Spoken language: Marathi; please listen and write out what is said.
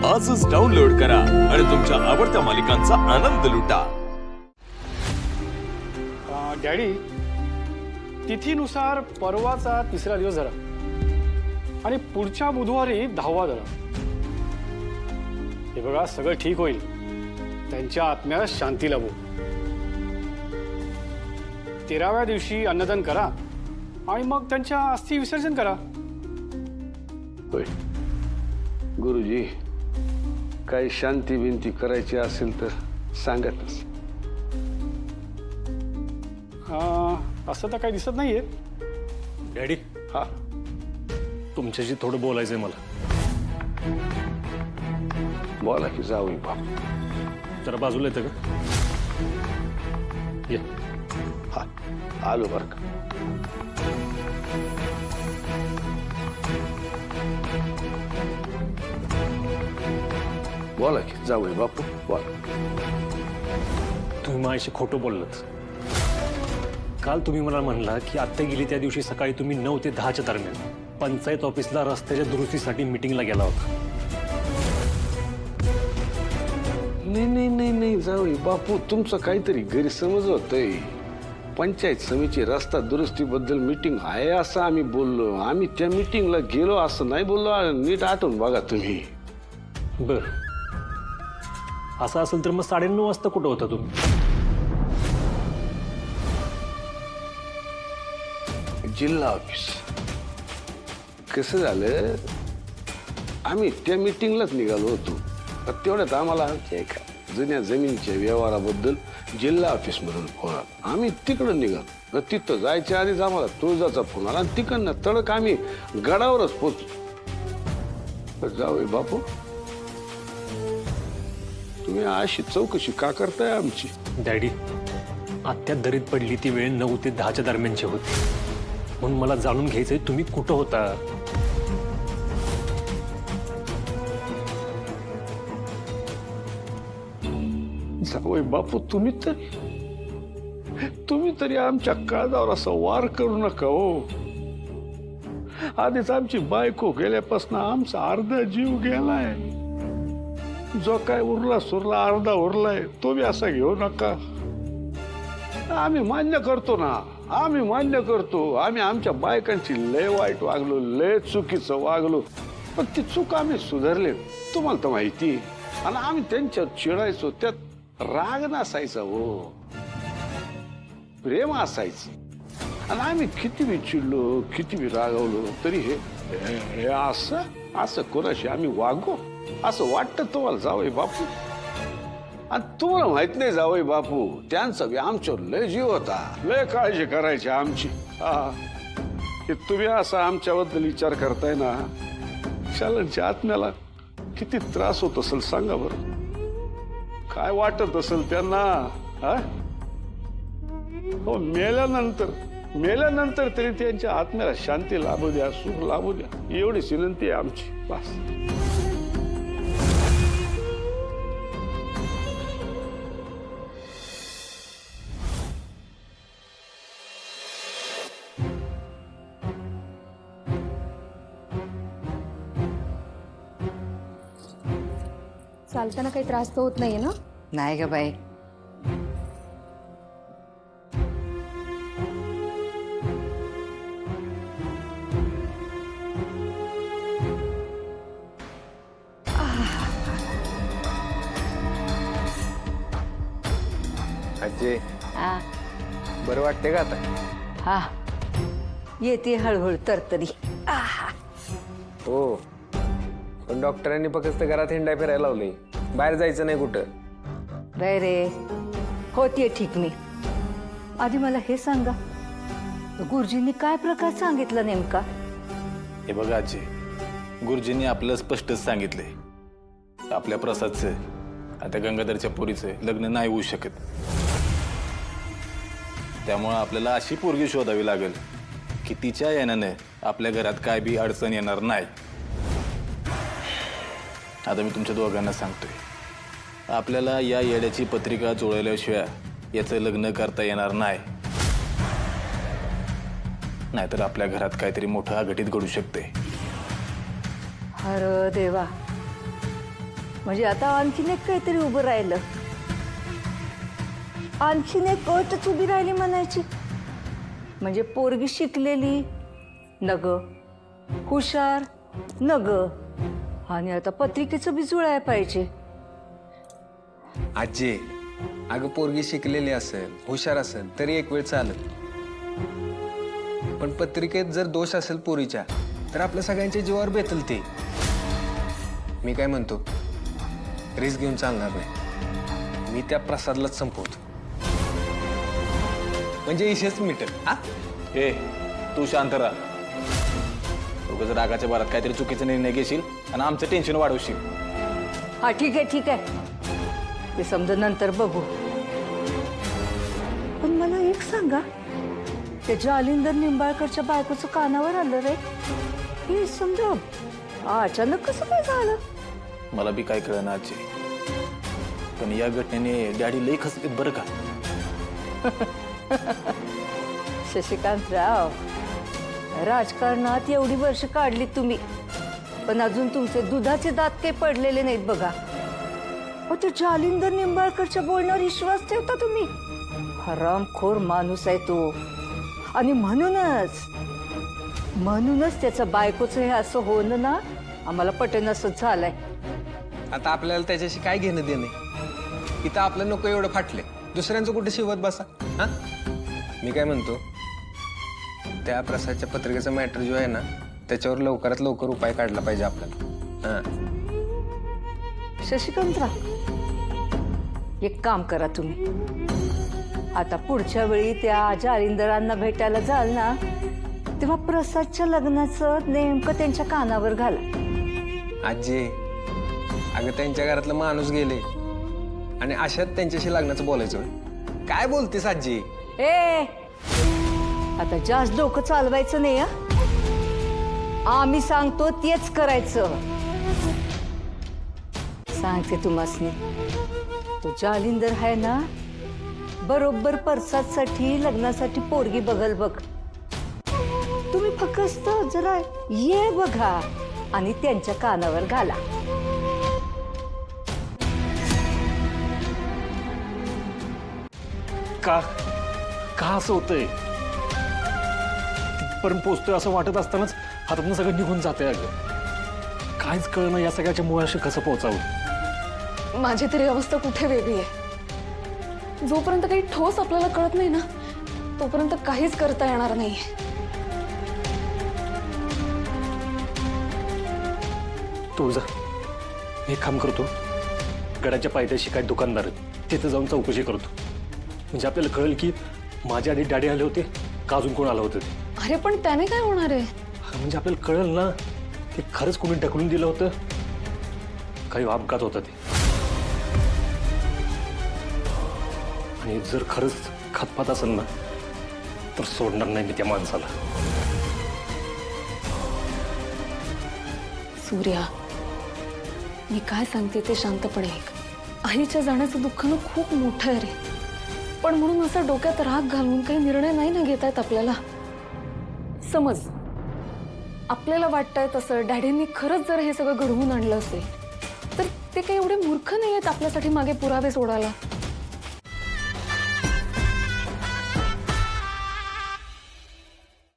आजच डाउनलोड करा आणि तुमच्या आवडत्या मालिकांचा आनंद लुटा। डॅडी, तिथीनुसार परवाचा 3रा दिवस झाला आणि पुढच्या बुधवारी 10वा झाला। हे बघा, सगळं ठीक होईल। त्यांच्या आत्म्याला शांती लाभो। 13व्या दिवशी अन्नदान करा आणि मग त्यांच्या अस्थि विसर्जन करा। होय गुरुजी, काही शांती विनंती करायची असेल तर सांगतच। असं तर काही दिसत नाहीये। डॅडी, हा, तुमच्याशी थोडं बोलायचंय मला। बोला की जाऊ बाप। जरा बाजूला येतं का? ये। हा, आलो बर का। बोला की जाऊ बापू, बोला। तुम्ही माझ्याशी खोटं बोललात। काल तुम्ही मला म्हणला की आत्ता गेली त्या दिवशी सकाळी तुम्ही 9 ते 10च्या दरम्यान पंचायत ऑफिसला रस्त्याच्या दुरुस्तीसाठी मीटिंगला गेला होता। नाही नाही नाही नाही जाऊ बापू, तुमचं काहीतरी गैरसमज होतंय। पंचायत समिती रस्ता दुरुस्तीबद्दल मीटिंग आहे असं आम्ही बोललो। आम्ही त्या मीटिंगला गेलो असं नाही बोललो। नीट आठवून बघा तुम्ही। बर, असं असेल तर मग 9:30 वाजता कुठं होता तुम्ही? जिल्हा ऑफिस। कसं झालं, आम्ही त्या मीटिंगलाच निघालो होतो। तेवढ्यात आम्हाला आमच्या एका जुन्या जमिनीच्या व्यवहाराबद्दल जिल्हा ऑफिसमधून फोन आला। आम्ही तिकडं निघालो। तिथं जायच्या आधीच आम्हाला तुळजाचा फोन आला आणि तिकडनं तडक आम्ही गडावरच पोचलो। जाऊ बापू, तुम्ही अशी चौकशी का करताय आमची? डॅडी, आत्या दरीत पडली ती वेळ 9 ते 10च्या दरम्यानची होती, म्हणून मला जाणून घ्यायचंय तुम्ही कुठं होता। जावई बापू, तुम्ही तरी आमच्या काळजावर असा वार करू नका हो। आधीच आमची बायको गेल्यापासून आमचा अर्धा जीव गेलाय। जो काय उरला सुरला अर्धा उरलाय, तो बी असा घेऊ नका। आम्ही मान्य करतो ना, आम्ही मान्य करतो। आम्ही आमच्या बायकांची लय वाईट वागलो, लय चुकीचं वागलो, पण ती चूक आम्ही सुधारले, तुम्हाला तर माहिती। आणि आम्ही त्यांच्यावर चिडायचो, त्यात राग नसायचा हो, प्रेम असायचं। आणि आम्ही किती बी चिडलो, किती बी रागवलो तरी हे असं कोणाशी आम्ही वागू असं वाटतं तुम्हाला जावई बापू? आणि तुम्हाला माहित नाही जावई बापू, त्यांचा बी आमच्यावर लय जीव होता, लय काळजी करायची आमची। की तुम्ही असा आमच्याबद्दल विचार करताय ना, शालांच्या आत्म्याला किती त्रास होत असेल सांगा बरं? काय वाटत असेल त्यांना? हो, मेल्यानंतर तरी त्यांच्या आत्म्याला शांती लाभू द्या, सुख लाभू द्या, एवढीच विनंती आहे आमची, बस। चालताना काही त्रास तर होत नाहीये ना? नाही ग बाई, आजी, हा बरं वाटते का आता? हा, येते हळूहळू तरतरी। हो, पण डॉक्टरांनी फक्त घरात हिंडा फिरायला लावले, बाहेर जायचं नाही कुठं। बाय रे, होतीये ठीक मी। आधी मला हे सांगा, गुरुजींनी काय प्रकार सांगितला नेमका? हे बघा आजी, गुरुजींनी आपलं स्पष्टच सांगितलंय, आपल्या प्रसादचं आता गंगाधरच्या पोरीचं लग्न नाही होऊ शकत। त्यामुळं आपल्याला अशी पोरगी शोधावी लागेल की तिच्या येण्याने आपल्या घरात काय बी अडचण येणार नाही। आता मी तुमच्या दोघांना सांगतोय, आपल्याला या येड्याची पत्रिका जुळवल्याशिवाय याचं लग्न करता येणार नाही, नाहीतर आपल्या घरात काहीतरी मोठं अघटित घडू शकते। अरे देवा, म्हणजे आता आणखीन एक काहीतरी उभं राहिलं. आणखीन एक अटच उभी राहिली म्हणायची. म्हणजे पोरगी शिकलेली नग, हुशार नग, आणि आता पत्रिकेचं बी जुळायला पाहिजे. आजी, अगं पोरगी शिकलेली असेल, हुशार असेल तरी एक वेळ चालत, पण पत्रिकेत जर दोष असेल पोरीच्या तर आपल्या सगळ्यांच्या जीवावर बेतल ते. मी काय म्हणतो, रिस्क घेऊन चालणार नाही. मी त्या प्रसादलाच संपवतो, म्हणजे इशेच मिटेल. हा, ए तू शांत राहा. उगाच रागाच्या भरात काहीतरी चुकीचा निर्णय घेशील आणि आमचं टेन्शन वाढवशील. हा ठीक आहे ठीक आहे, ते समजा नंतर बघू. पण मला एक सांगा, त्या जालिंदर निंबाळकरच्या बायकोचं कानावर आलं रे, हे समजा अचानक कसं काय झालं? मला बी काय कळलं ना आजी, पण या घटनेने डॅडी लई खचलेत बरं का. शशिकांतराव, राजकारणात एवढी वर्ष काढली तुम्ही, पण अजून तुमचे दुधाचे दात काही पडलेले नाहीत बघा. ते जालिंदर निंबाळकरच्या बोलण्यावर विश्वास ठेवता तुम्ही? हरामखोर माणूस आहे तो, आणि म्हणूनच त्याचं बायकोचं हे असं होणं ना आम्हाला पटेनसच झालंय. आता आपल्याला त्याच्याशी काय घेणं देणं? इथं आपलं नको एवढं फाटले, दुसऱ्यांचं कुठे शिवत बसा. हा, मी काय म्हणतो, त्या प्रसादच्या पत्रिकेचा मॅटर जो आहे ना, त्याच्यावर लवकरात लवकर उपाय काढला पाहिजे आपल्याला. हा, शशिकांतराव, एक काम करा तुम्ही, आता पुढच्या वेळी त्या जालिंदरांना भेटायला जाल ना, तेव्हा प्रसादच्या लग्नाचं नेमकं त्यांच्या कानावर घाला. आजी, अगं त्यांच्या घरातलं माणूस गेले आणि अशात त्यांच्याशी लग्नाचं बोलायचं होय? काय बोलतेस आजी? ए, आता जास्त डोकं चालवायचं नाही. आम्ही सांगतो तेच करायचं. सांगते तुम्हासनी, तो जालिंदर आहे ना, बरोबर प्रसादसाठी लग्नासाठी पोरगी बघल बघ. तुम्ही फक्त जरा ये बघा आणि त्यांच्या कानावर घाला. का का असं होतंय? पण पोचतोय असं वाटत असतानाच हातातून सगळं निघून जातंय. अगं काहीच कळणं या सगळ्याच्या मुळाशी कसं पोहोचावं. माझी तरी अवस्था कुठे वेगळी आहे. जोपर्यंत काही ठोस आपल्याला कळत नाही ना, तोपर्यंत काहीच करता येणार नाही. तुळजा, मी एक काम करतो, गडाच्या पायथ्याशी काय दुकानदार आहेत तिथं जाऊन चौकशी करतो. म्हणजे आपल्याला कळेल की माझ्या आधी डॅडी आले होते का अजून कोण आलं होतं ते. अरे पण त्याने काय होणार आहे? म्हणजे आपल्याला कळेल ना की खरंच कोणी ढकलून दिलं होतं, काही अपघात होता ते. आणि जर खरंच खतपात असेल ना, तर सोडणार नाही मी त्या माणसाला. सूर्या, मी काय सांगते ते शांतपणे ऐक. आईच्या जाण्याचं दुःख ना खूप मोठं आहे रे, पण म्हणून असं डोक्यात राग घालून काही निर्णय नाही ना घेता येत आपल्याला. समज आपल्याला वाटतंय तसं डॅडींनी खरंच जर हे सगळं घडवून आणलं असेल, तर ते काही एवढे मूर्ख नाही आहेत आपल्यासाठी मागे पुरावे सोडायला.